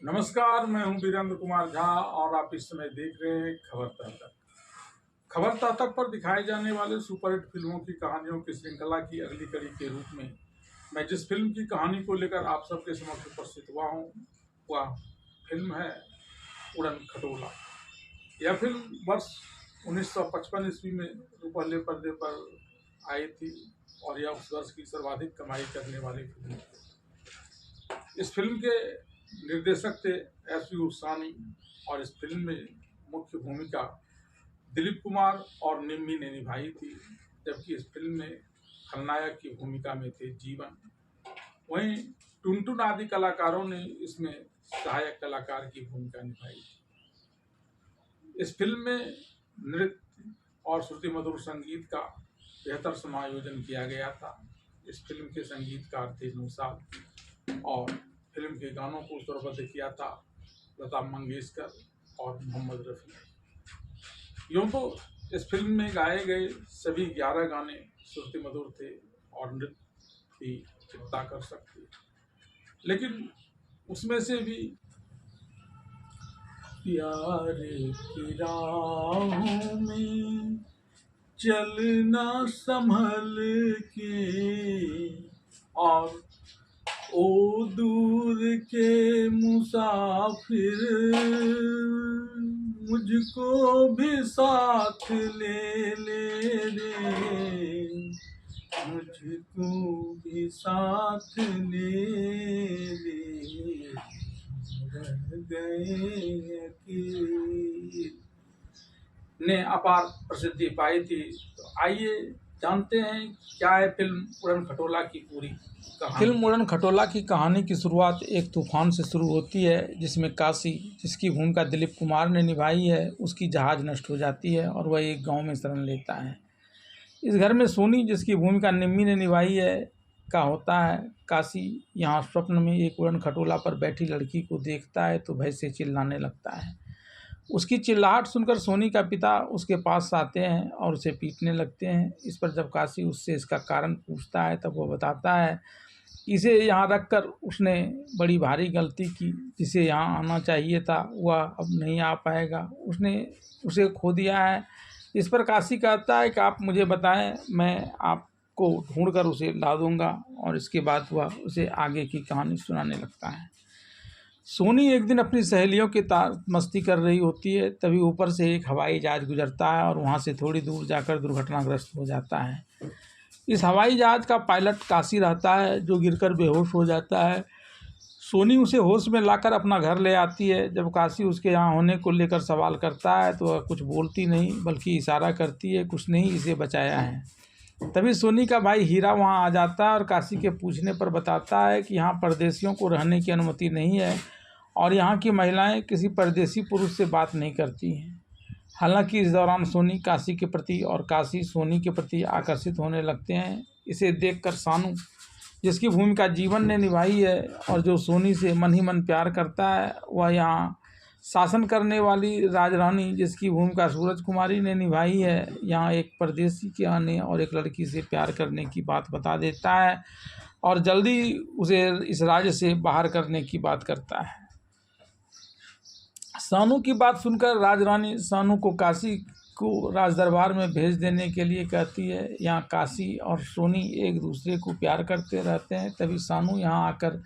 नमस्कार, मैं हूं वीरेंद्र कुमार झा और आप इस समय देख रहे हैं खबर तह तक। खबर तह तक पर दिखाई जाने वाले सुपरहिट फिल्मों की कहानियों की श्रृंखला की अगली कड़ी के रूप में मैं जिस फिल्म की कहानी को लेकर आप सबके समक्ष उपस्थित हुआ हूं, वह फिल्म है उड़न खटोला। यह फिल्म वर्ष 1955 ईस्वी में पहले पर्दे पर आई थी और यह उस वर्ष की सर्वाधिक कमाई करने वाली फिल्म थी। इस फिल्म के निर्देशक थे एस.वी. उर्सानी और इस फिल्म में मुख्य भूमिका दिलीप कुमार और निम्मी ने निभाई थी, जबकि इस फिल्म में खलनायक की भूमिका में थे जीवन। वहीं टुनटुन आदि कलाकारों ने इसमें सहायक कलाकार की भूमिका निभाई थी। इस फिल्म में नृत्य और श्रुति मधुर संगीत का बेहतर समायोजन किया गया था। इस फिल्म के संगीतकार थे नौशाद और फिल्म के गानों को स्वरबद्ध किया था लता मंगेशकर और मोहम्मद रफ़ी। यूँ तो इस फिल्म में गाए गए सभी 11 गाने श्रुति मधुर थे और नृत्य भी चित्ताकर्षक थे, लेकिन उसमें से भी प्यार की राहों में चलना संभल के और ओ दूर के मुसाफिर मुझको भी साथ ले रे, मुझको भी साथ ले रह गए अकेले ने अपार प्रसिद्धि पाई थी। तो आइए जानते हैं क्या है फिल्म उड़न खटोला की पूरी कहानी। फिल्म उड़न खटोला की कहानी की शुरुआत एक तूफान से शुरू होती है, जिसमें काशी, जिसकी भूमिका दिलीप कुमार ने निभाई है, उसकी जहाज़ नष्ट हो जाती है और वह एक गांव में शरण लेता है। इस घर में सोनी, जिसकी भूमिका निम्मी ने निभाई है, का होता है। काशी यहाँ स्वप्न में एक उड़न खटोला पर बैठी लड़की को देखता है तो भय से चिल्लाने लगता है। उसकी चिल्लाहट सुनकर सोनी का पिता उसके पास आते हैं और उसे पीटने लगते हैं। इस पर जब काशी उससे इसका कारण पूछता है तब वो बताता है इसे यहाँ रखकर उसने बड़ी भारी गलती की, जिसे यहाँ आना चाहिए था वह अब नहीं आ पाएगा, उसने उसे खो दिया है। इस पर काशी कहता है कि आप मुझे बताएं, मैं आपको ढूंढकर उसे ला दूंगा, और इसके बाद वह उसे आगे की कहानी सुनाने लगता है। सोनी एक दिन अपनी सहेलियों के मस्ती कर रही होती है, तभी ऊपर से एक हवाई जहाज़ गुजरता है और वहाँ से थोड़ी दूर जाकर दुर्घटनाग्रस्त हो जाता है। इस हवाई जहाज़ का पायलट काशी रहता है, जो गिरकर बेहोश हो जाता है। सोनी उसे होश में लाकर अपना घर ले आती है। जब काशी उसके यहाँ होने को लेकर सवाल करता है तो वह कुछ बोलती नहीं, बल्कि इशारा करती है, कुछ नहीं इसे बचाया है। तभी सोनी का भाई हीरा वहाँ आ जाता है और काशी के पूछने पर बताता है कि यहाँ परदेशियों को रहने की अनुमति नहीं है और यहाँ की महिलाएं किसी परदेशी पुरुष से बात नहीं करती हैं। हालांकि इस दौरान सोनी काशी के प्रति और काशी सोनी के प्रति आकर्षित होने लगते हैं। इसे देखकर सानू, जिसकी भूमिका जीवन ने निभाई है और जो सोनी से मन ही मन प्यार करता है, वह यहाँ शासन करने वाली राजरानी, जिसकी भूमिका सूरज कुमारी ने निभाई है, यहाँ एक परदेशी के आने और एक लड़की से प्यार करने की बात बता देता है और जल्दी उसे इस राज्य से बाहर करने की बात करता है। सानू की बात सुनकर राजरानी सानू को काशी को राज दरबार में भेज देने के लिए कहती है। यहाँ काशी और सोनी एक दूसरे को प्यार करते रहते हैं। तभी सानू यहाँ आकर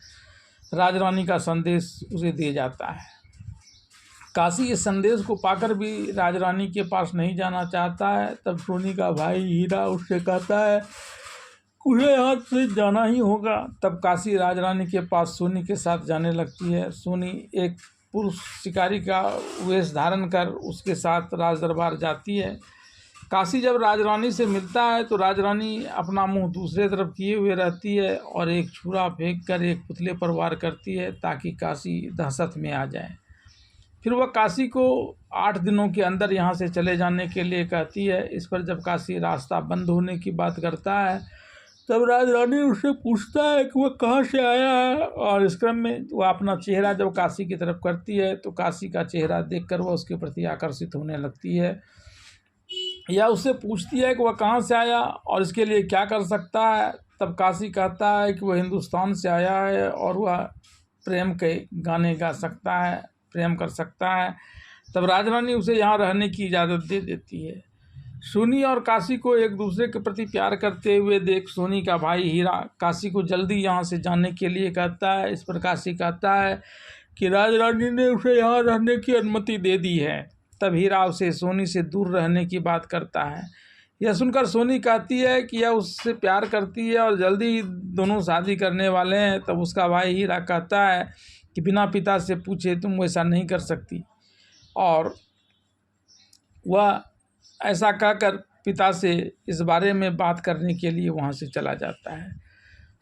राजरानी का संदेश उसे दे जाता है। काशी इस संदेश को पाकर भी राजरानी के पास नहीं जाना चाहता है। तब सोनी का भाई हीरा उससे कहता है उसे यहाँ से जाना ही होगा। तब काशी राजरानी के पास सोनी के साथ जाने लगती है। सोनी एक पुरुष शिकारी का वेश धारण कर उसके साथ राज दरबार जाती है। काशी जब राजरानी से मिलता है तो राजरानी अपना मुंह दूसरे तरफ किए हुए रहती है और एक छुरा फेंक कर एक पुतले पर वार करती है ताकि काशी दहशत में आ जाए। फिर वह काशी को 8 दिनों के अंदर यहाँ से चले जाने के लिए कहती है। इस पर जब काशी रास्ता बंद होने की बात करता है तब राजरानी उससे पूछता है कि वह कहाँ से आया है, और इस क्रम में वह अपना चेहरा जब काशी की तरफ करती है तो काशी का चेहरा देखकर वह उसके प्रति आकर्षित होने लगती है या उससे पूछती है कि वह कहाँ से आया और इसके लिए क्या कर सकता है। तब काशी कहता है कि वह हिंदुस्तान से आया है और वह प्रेम के गाने गा सकता है, प्रेम कर सकता है। तब राजरानी उसे यहाँ रहने की इजाज़त दे देती है। सोनी और काशी को एक दूसरे के प्रति प्यार करते हुए देख सोनी का भाई हीरा काशी को जल्दी यहाँ से जाने के लिए कहता है। इस पर काशी कहता है कि राजरानी ने उसे यहाँ रहने की अनुमति दे दी है। तब हीरा उसे सोनी से दूर रहने की बात करता है। यह सुनकर सोनी कहती है कि यह उससे प्यार करती है और जल्दी ही दोनों शादी करने वाले हैं। तब उसका भाई हीरा कहता है कि बिना पिता से पूछे तुम ऐसा नहीं कर सकती, और वह ऐसा कहकर पिता से इस बारे में बात करने के लिए वहाँ से चला जाता है।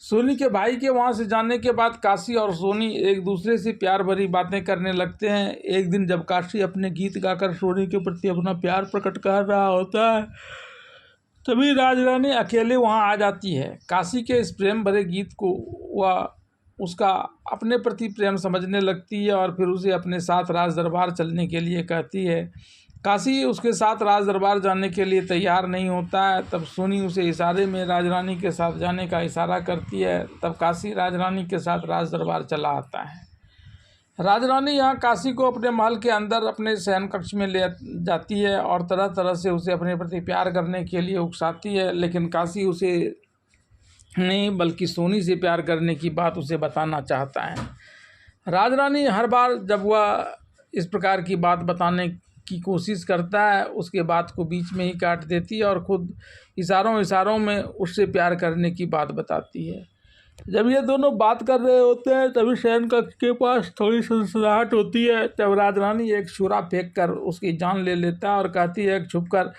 सोनी के भाई के वहाँ से जाने के बाद काशी और सोनी एक दूसरे से प्यार भरी बातें करने लगते हैं। एक दिन जब काशी अपने गीत गाकर सोनी के प्रति अपना प्यार प्रकट कर रहा होता है, तभी राजरानी अकेले वहाँ आ जाती है। काशी के इस प्रेम भरे गीत को वह उसका अपने प्रति प्रेम समझने लगती है और फिर उसे अपने साथ राज दरबार चलने के लिए कहती है। काशी उसके साथ राज दरबार जाने के लिए तैयार नहीं होता है। तब सोनी उसे इशारे में राजरानी के साथ जाने का इशारा करती है। तब काशी राजरानी के साथ राज दरबार चला आता है। राजरानी यहाँ काशी को अपने महल के अंदर अपने शयन कक्ष में ले जाती है और तरह तरह से उसे अपने प्रति प्यार करने के लिए उकसाती है, लेकिन काशी उसे नहीं बल्कि सोनी से प्यार करने की बात उसे बताना चाहता है। राजरानी हर बार जब वह इस प्रकार की बात बताने की कोशिश करता है, उसके बात को बीच में ही काट देती है और ख़ुद इशारों में उससे प्यार करने की बात बताती है। जब ये दोनों बात कर रहे होते हैं तभी शयन कक्ष के पास थोड़ी सनसनाहट होती है। तब राजरानी एक छुरा फेंक कर उसकी जान ले लेता है और कहती है कि छुप कर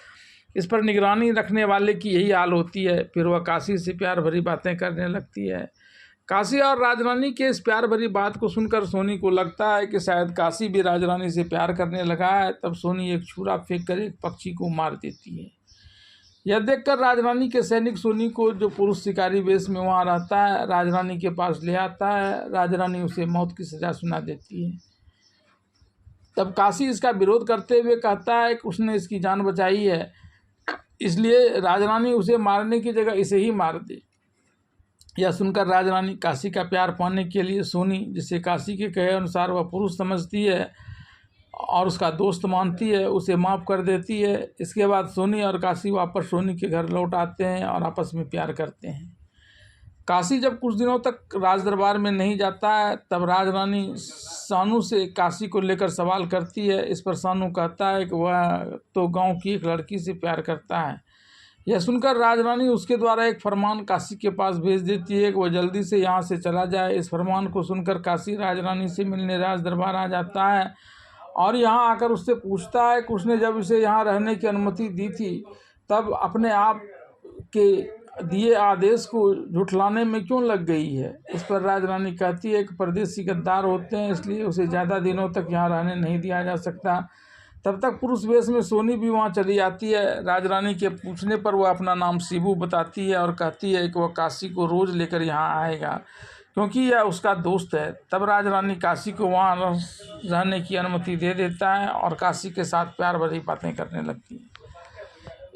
इस पर निगरानी रखने वाले की यही हाल होती है। फिर वह काशी से प्यार भरी बातें करने लगती है। काशी और राजरानी के इस प्यार भरी बात को सुनकर सोनी को लगता है कि शायद काशी भी राजरानी से प्यार करने लगा है। तब सोनी एक छुरा फेंक कर एक पक्षी को मार देती है। यह देखकर राजरानी के सैनिक सोनी को, जो पुरुष शिकारी वेश में वहाँ रहता है, राजरानी के पास ले आता है। राजरानी उसे मौत की सज़ा सुना देती है। तब काशी इसका विरोध करते हुए कहता है कि उसने इसकी जान बचाई है, इसलिए राजरानी उसे मारने की जगह इसे ही मार दे। यह सुनकर राजरानी काशी का प्यार पाने के लिए सोनी, जिसे काशी के कहे अनुसार वह पुरुष समझती है और उसका दोस्त मानती है, उसे माफ़ कर देती है। इसके बाद सोनी और काशी वापस सोनी के घर लौट आते हैं और आपस में प्यार करते हैं। काशी जब कुछ दिनों तक राज दरबार में नहीं जाता है, तब राजरानी सानू से काशी को लेकर सवाल करती है। इस पर सानू कहता है कि वह तो गांव की एक लड़की से प्यार करता है। यह सुनकर राजरानी उसके द्वारा एक फरमान काशी के पास भेज देती है कि वह जल्दी से यहाँ से चला जाए। इस फरमान को सुनकर काशी राजरानी से मिलने राज दरबार आ जाता है और यहाँ आकर उससे पूछता है कि उसने जब इसे यहाँ रहने की अनुमति दी थी तब अपने आप के दिए आदेश को झुठलाने में क्यों लग गई है। इस पर राजरानी कहती है कि परदेसी गद्दार होते हैं, इसलिए उसे ज़्यादा दिनों तक यहाँ रहने नहीं दिया जा सकता। तब तक पुरुष वेश में सोनी भी वहाँ चली जाती है। राजरानी के पूछने पर वह अपना नाम शिबू बताती है और कहती है कि वह काशी को रोज़ लेकर यहाँ आएगा क्योंकि यह उसका दोस्त है। तब राजरानी काशी को वहाँ रहने की अनुमति दे देता है और काशी के साथ प्यार भरी बातें करने लगती है।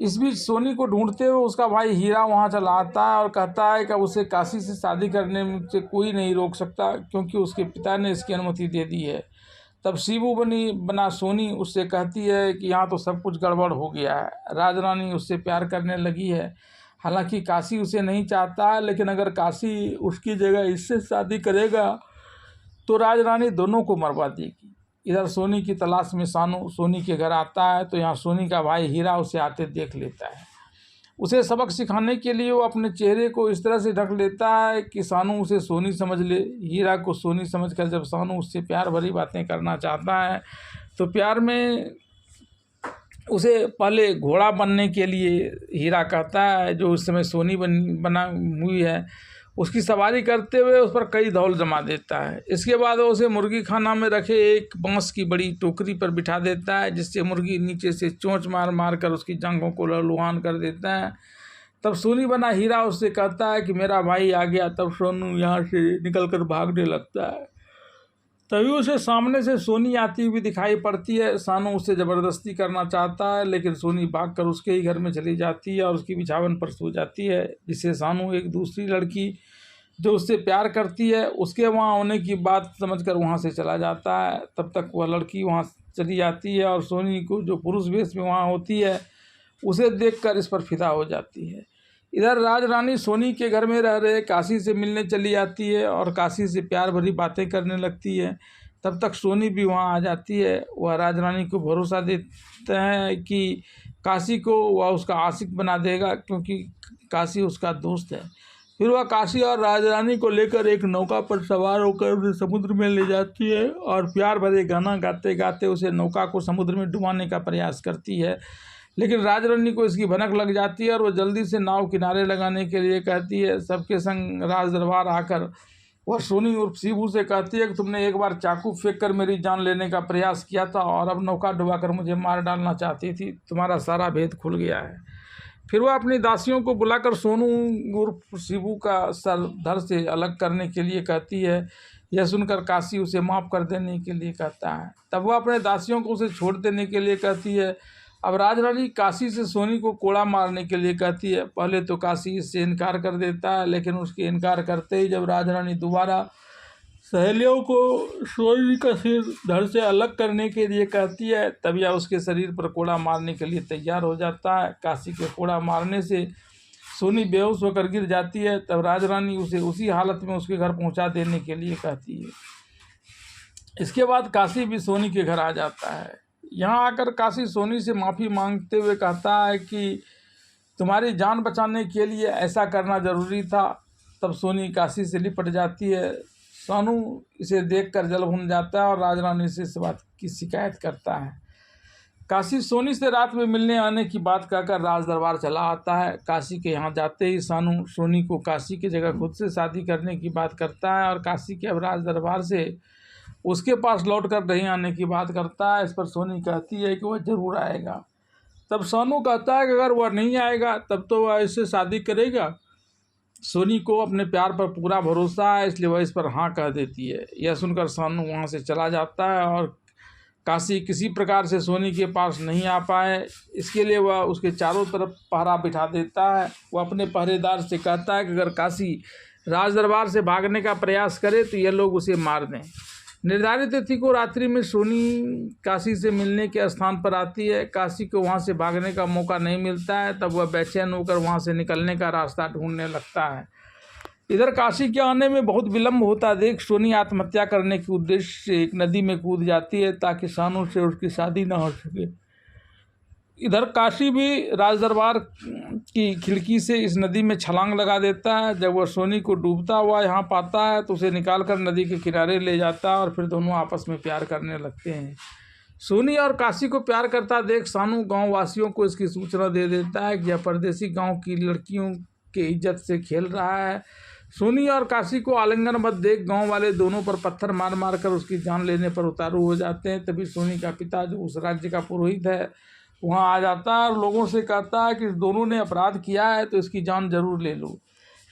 इस बीच सोनी को ढूंढते हुए उसका भाई हीरा वहाँ चला आता है और कहता है कि उसे काशी से शादी करने से कोई नहीं रोक सकता क्योंकि उसके पिता ने इसकी अनुमति दे दी है। तब शिबू बना सोनी उससे कहती है कि यहाँ तो सब कुछ गड़बड़ हो गया है। राजरानी उससे प्यार करने लगी है। हालांकि काशी उसे नहीं चाहता है, लेकिन अगर काशी उसकी जगह इससे शादी करेगा तो राजरानी दोनों को मरवा देगी। इधर सोनी की तलाश में सानू सोनी के घर आता है तो यहाँ सोनी का भाई हीरा उसे आते देख लेता है। उसे सबक सिखाने के लिए वो अपने चेहरे को इस तरह से ढक लेता है कि सानू उसे सोनी समझ ले। हीरा को सोनी समझकर जब सानू उससे प्यार भरी बातें करना चाहता है तो प्यार में उसे पहले घोड़ा बनने के लिए हीरा कहता है, जो उस समय सोनी बना हुई है, उसकी सवारी करते हुए उस पर कई धौल जमा देता है। इसके बाद वो उसे मुर्गी खाना में रखे एक बांस की बड़ी टोकरी पर बिठा देता है, जिससे मुर्गी नीचे से चोंच मार मार कर उसकी जांघों को लहलुहान कर देता है। तब सोनी बना हीरा उससे कहता है कि मेरा भाई आ गया। तब सोनू यहाँ से निकल कर भागने लगता है। तभी उसे सामने से सोनी आती हुई दिखाई पड़ती है। सानू उससे ज़बरदस्ती करना चाहता है, लेकिन सोनी भागकर उसके ही घर में चली जाती है और उसकी बिछावन पर सो जाती है, जिससे सानू एक दूसरी लड़की जो उससे प्यार करती है उसके वहाँ होने की बात समझकर वहाँ से चला जाता है। तब तक वह लड़की वहाँ चली जाती है और सोनी को जो पुरुष वेश में वहाँ होती है उसे देखकर इस पर फिदा हो जाती है। इधर राज रानी सोनी के घर में रह रहे काशी से मिलने चली जाती है और काशी से प्यार भरी बातें करने लगती है। तब तक सोनी भी वहाँ आ जाती है। वह राज रानी को भरोसा देते हैं कि काशी को वह उसका आशिक बना देगा क्योंकि काशी उसका दोस्त है। फिर वह काशी और राज रानी को लेकर एक नौका पर सवार होकर उसे समुद्र में ले जाती है और प्यार भरे गाना गाते गाते उसे नौका को समुद्र में डुबाने का प्रयास करती है। लेकिन राज रानी को इसकी भनक लग जाती है और वह जल्दी से नाव किनारे लगाने के लिए कहती है। सबके संग राज दरबार आकर वह सोनी उर्फ शिबू से कहती है कि तुमने एक बार चाकू फेंक कर मेरी जान लेने का प्रयास किया था और अब नौका डुबाकर मुझे मार डालना चाहती थी। तुम्हारा सारा भेद खुल गया है। फिर वह अपनी दासियों को बुलाकर सोनू उर्फ शिबू का सर धड़ से अलग करने के लिए कहती है। यह सुनकर काशी उसे माफ़ कर देने के लिए कहता है। तब वह अपने दासियों को उसे छोड़ देने के लिए कहती है। अब राज रानी काशी से सोनी को कोड़ा मारने के लिए कहती है। पहले तो काशी इससे इनकार कर देता है, लेकिन उसके इनकार करते ही जब राज रानी दोबारा सहेलियों को सोनी का सिर धड़ से अलग करने के लिए कहती है, तब यह उसके शरीर पर कोड़ा मारने के लिए तैयार हो जाता है। काशी के कोड़ा मारने से सोनी बेहोश होकर गिर जाती है। तब राज रानी उसे उसी हालत में उसके घर पहुंचा देने के लिए कहती है। इसके बाद काशी भी सोनी के घर आ जाता है। यहाँ आकर काशी सोनी से माफ़ी मांगते हुए कहता है कि तुम्हारी जान बचाने के लिए ऐसा करना ज़रूरी था। तब सोनी काशी से लिपट जाती है। सोनू इसे देखकर जल भुन जाता है और राज रानी से इस बात की शिकायत करता है। काशी सोनी से रात में मिलने आने की बात कहकर राज दरबार चला आता है। काशी के यहाँ जाते ही सोनू सोनी को काशी की जगह खुद से शादी करने की बात करता है और काशी के अब राज दरबार से उसके पास लौट कर नहीं आने की बात करता है। इस पर सोनी कहती है कि वह ज़रूर आएगा। तब सोनू कहता है कि अगर वह नहीं आएगा तब तो वह इससे शादी करेगा। सोनी को अपने प्यार पर पूरा भरोसा है, इसलिए वह इस पर हाँ कह देती है। यह सुनकर सोनू वहाँ से चला जाता है और काशी किसी प्रकार से सोनी के पास नहीं आ पाए इसके लिए वह उसके चारों तरफ पहरा बिठा देता है। वह अपने पहरेदार से कहता है कि अगर काशी राज दरबार से भागने का प्रयास करे तो ये लोग उसे मार दें। निर्धारित तिथि को रात्रि में सोनी काशी से मिलने के स्थान पर आती है। काशी को वहां से भागने का मौका नहीं मिलता है। तब वह बेचैन होकर वहां से निकलने का रास्ता ढूंढने लगता है। इधर काशी के आने में बहुत विलम्ब होता देख सोनी आत्महत्या करने के उद्देश्य से एक नदी में कूद जाती है ताकि सोनू से उसकी शादी न हो सके। इधर काशी भी राज दरबार की खिड़की से इस नदी में छलांग लगा देता है। जब वह सोनी को डूबता हुआ यहाँ पाता है तो उसे निकालकर नदी के किनारे ले जाता है और फिर दोनों आपस में प्यार करने लगते हैं। सोनी और काशी को प्यार करता देख सोनू गांव वासियों को इसकी सूचना दे देता है कि यह परदेसी गांव की लड़कियों के इज्जत से खेल रहा है। सोनी और काशी को आलिंगनबद्ध देख गांव वाले दोनों पर पत्थर मार मार कर उसकी जान लेने पर उतारू हो जाते हैं। तभी सोनी का पिता जो उस राज्य का पुरोहित है वहाँ आ जाता है और लोगों से कहता है कि इस दोनों ने अपराध किया है तो इसकी जान जरूर ले लो,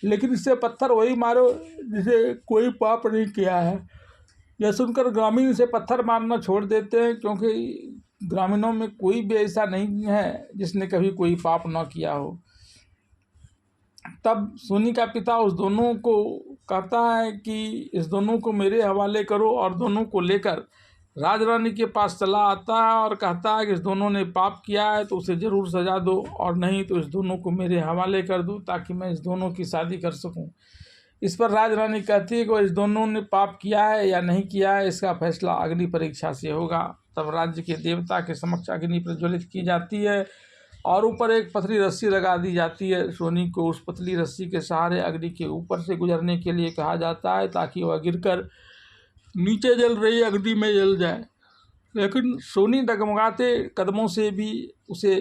लेकिन इससे पत्थर वही मारो जिसे कोई पाप नहीं किया है। यह सुनकर ग्रामीण इसे पत्थर मारना छोड़ देते हैं क्योंकि ग्रामीणों में कोई भी ऐसा नहीं है जिसने कभी कोई पाप न किया हो। तब सोनी का पिता उस दोनों को कहता है कि इस दोनों को मेरे हवाले करो और दोनों को लेकर राज रानी के पास चला आता है और कहता है कि इस दोनों ने पाप किया है तो उसे ज़रूर सजा दो और नहीं तो इस दोनों को मेरे हवाले कर दो ताकि मैं इस दोनों की शादी कर सकूं। इस पर राज रानी कहती है कि इस दोनों ने पाप किया है या नहीं किया है इसका फैसला अग्नि परीक्षा से होगा। तब राज्य के देवता के समक्ष अग्नि प्रज्वलित की जाती है और ऊपर एक पतली रस्सी लगा दी जाती है। सोनी को उस पतली रस्सी के सहारे अग्नि के ऊपर से गुजरने के लिए कहा जाता है ताकि वह गिरकर नीचे जल रही अग्नि में जल जाए, लेकिन सोनी डगमगाते कदमों से भी उसे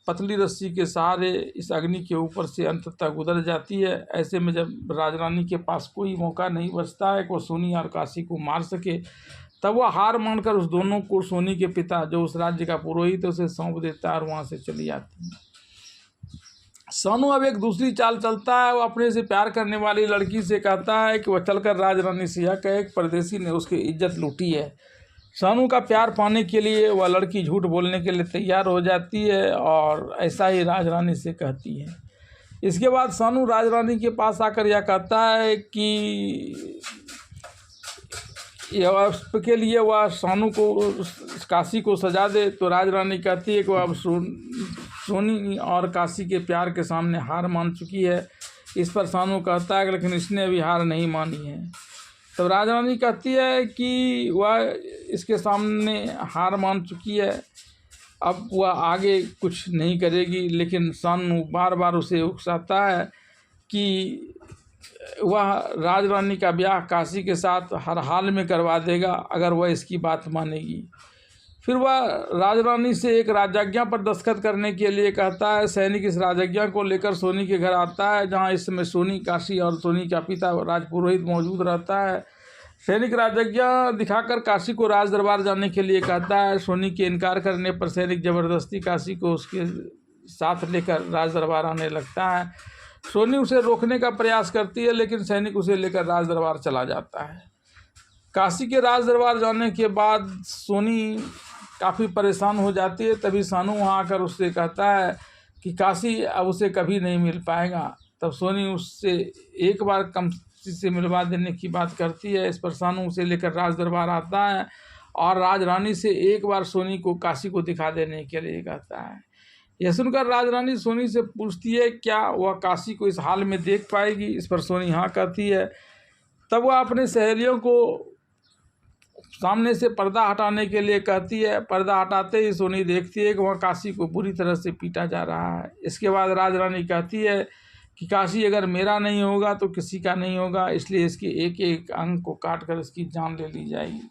पतली रस्सी के सहारे इस अग्नि के ऊपर से अंत तक गुजर जाती है। ऐसे में जब राजरानी के पास कोई मौका नहीं बचता है कि वो सोनी और काशी को मार सके, तब वह हार मानकर उस दोनों को सोनी के पिता जो उस राज्य का पुरोहित है उसे सौंप देता है और वहाँ से चली जाती है। सोनू अब एक दूसरी चाल चलता है। वो अपने से प्यार करने वाली लड़की से कहता है कि वह चलकर राज रानी से यह कहे कि परदेसी ने उसकी इज्जत लूटी है। सोनू का प्यार पाने के लिए वह लड़की झूठ बोलने के लिए तैयार हो जाती है और ऐसा ही राज रानी से कहती है। इसके बाद सानू राजरानी के पास आकर यह कहता है कि के लिए वह सानू को काशी को सजा दे। तो राजरानी कहती है कि वह अब सोनी और काशी के प्यार के सामने हार मान चुकी है। इस पर सानू कहता है कि लेकिन इसने अभी हार नहीं मानी है। तब राजरानी कहती है कि वह इसके सामने हार मान चुकी है, अब वह आगे कुछ नहीं करेगी। लेकिन सानू बार बार उसे उकसाता है कि वह राजरानी का ब्याह काशी के साथ हर हाल में करवा देगा अगर वह इसकी बात मानेगी। फिर वह राजरानी से एक राजाज्ञा पर दस्तखत करने के लिए कहता है। सैनिक इस राजाज्ञा को लेकर सोनी के घर आता है, जहां इस समय सोनी, काशी और सोनी का पिता राजपुरोहित मौजूद रहता है। सैनिक राजाज्ञा दिखाकर काशी को राज दरबार जाने के लिए कहता है। सोनी के इनकार करने पर सैनिक जबरदस्ती काशी को उसके साथ लेकर राज दरबार आने लगता है। सोनी उसे रोकने का प्रयास करती है, लेकिन सैनिक उसे लेकर राज दरबार चला जाता है। काशी के राज दरबार जाने के बाद सोनी काफ़ी परेशान हो जाती है। तभी सानू वहाँ आकर उससे कहता है कि काशी अब उसे कभी नहीं मिल पाएगा। तब सोनी उससे एक बार कम से मिलवा देने की बात करती है। इस पर सानू उसे लेकर राज दरबार आता है और राजरानी से एक बार सोनी को काशी को दिखा देने के लिए कहता है। यह सुनकर राजरानी सोनी से पूछती है क्या वह काशी को इस हाल में देख पाएगी। इस पर सोनी हाँ कहती है। तब वह अपने सहेलियों को सामने से पर्दा हटाने के लिए कहती है। पर्दा हटाते ही सोनी देखती है कि वह काशी को बुरी तरह से पीटा जा रहा है। इसके बाद राजरानी कहती है कि काशी अगर मेरा नहीं होगा तो किसी का नहीं होगा, इसलिए इसके एक एक अंग को काट कर इसकी जान ले ली जाएगी।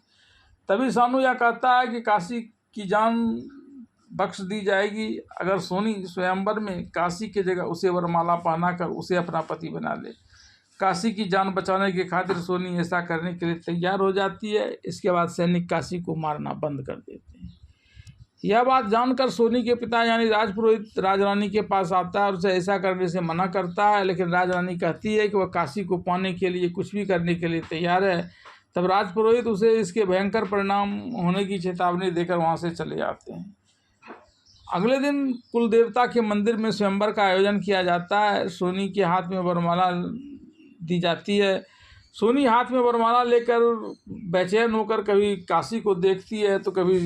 तभी सानू यह कहता है कि काशी की जान बख्श दी जाएगी अगर सोनी स्वयंवर में काशी की जगह उसे वरमाला पहना कर उसे अपना पति बना ले। काशी की जान बचाने के खातिर सोनी ऐसा करने के लिए तैयार हो जाती है। इसके बाद सैनिक काशी को मारना बंद कर देते हैं। यह बात जानकर सोनी के पिता यानी राजपुरोहित राजरानी के पास आता है और उसे ऐसा करने से मना करता है। लेकिन राजरानी कहती है कि वह काशी को पाने के लिए कुछ भी करने के लिए तैयार है। तब राजपुरोहित उसे इसके भयंकर परिणाम होने की चेतावनी देकर वहाँ से चले जाते हैं। अगले दिन कुल देवता के मंदिर में स्वयंवर का आयोजन किया जाता है। सोनी के हाथ में वरमाला दी जाती है। सोनी हाथ में वरमाला लेकर बेचैन होकर कभी काशी को देखती है तो कभी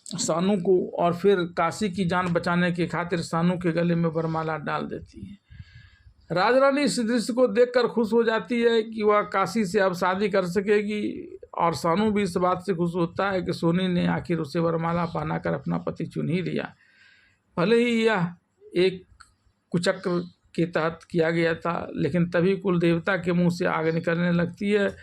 सानू को, और फिर काशी की जान बचाने के खातिर सानू के गले में वरमाला डाल देती है। राजरानी इस दृश्य को देखकर खुश हो जाती है कि वह काशी से अब शादी कर सकेगी, और सानू भी इस बात से खुश होता है कि सोनी ने आखिर उसे वरमाला पहनाकर अपना पति चुन ही लिया। भले ही यह एक कुचक्र के तहत किया गया था, लेकिन तभी कुल देवता के मुंह से आग निकलने लगती है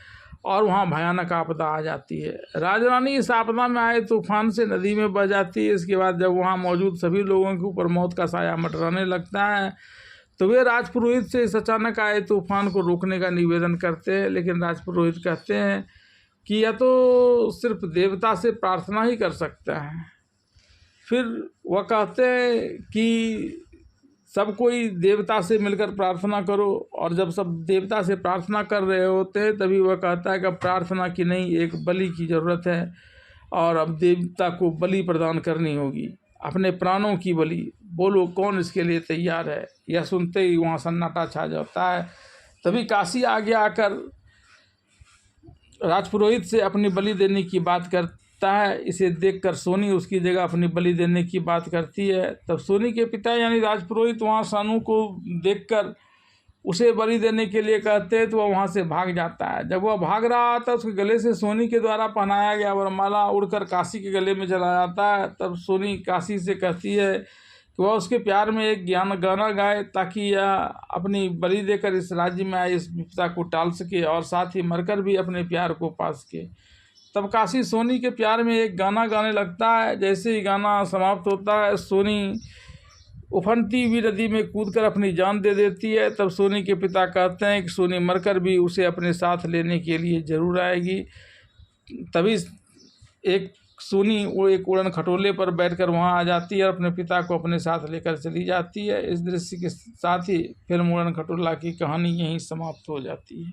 और वहाँ भयानक आपदा आ जाती है। राजरानी इस आपदा में आए तूफान से नदी में बह जाती है। इसके बाद जब वहाँ मौजूद सभी लोगों के ऊपर मौत का साया मंडराने लगता है तो वे राजपुरोहित से इस अचानक आए तूफान को रोकने का निवेदन करते हैं। लेकिन राजपुरोहित कहते हैं कि यह तो सिर्फ देवता से प्रार्थना ही कर सकता है। फिर वह कहते हैं कि सब कोई देवता से मिलकर प्रार्थना करो, और जब सब देवता से प्रार्थना कर रहे होते हैं तभी वह कहता है कि प्रार्थना की नहीं, एक बलि की ज़रूरत है और अब देवता को बलि प्रदान करनी होगी, अपने प्राणों की बलि। बोलो कौन इसके लिए तैयार है। यह सुनते ही वहाँ सन्नाटा छा जाता है। तभी काशी आगे आकर राजपुरोहित से अपनी बलि देने की बात करता है। इसे देखकर सोनी उसकी जगह अपनी बलि देने की बात करती है। तब सोनी के पिता यानी राजपुरोहित वहाँ सानू को देखकर उसे बलि देने के लिए कहते हैं तो वह वहाँ से भाग जाता है। जब वह भाग रहा था उसके गले से सोनी के द्वारा पहनाया गया वरमाला उड़कर काशी के गले में चला जाता है। तब सोनी काशी से कहती है कि वह उसके प्यार में एक गाना गाए ताकि यह अपनी बलि देकर इस राज्य में आए इस विपदा को टाल सके और साथ ही मरकर भी अपने प्यार को पा सके। तब काशी सोनी के प्यार में एक गाना गाने लगता है। जैसे ही गाना समाप्त होता है सोनी उफनती हुई नदी में कूदकर अपनी जान दे देती है। तब सोनी के पिता कहते हैं कि सोनी मरकर भी उसे अपने साथ लेने के लिए ज़रूर आएगी। तभी सोनी एक उड़न खटोले पर बैठकर वहां आ जाती है और अपने पिता को अपने साथ लेकर चली जाती है। इस दृश्य के साथ ही फिल्म उड़न खटोला की कहानी यहीं समाप्त हो जाती है।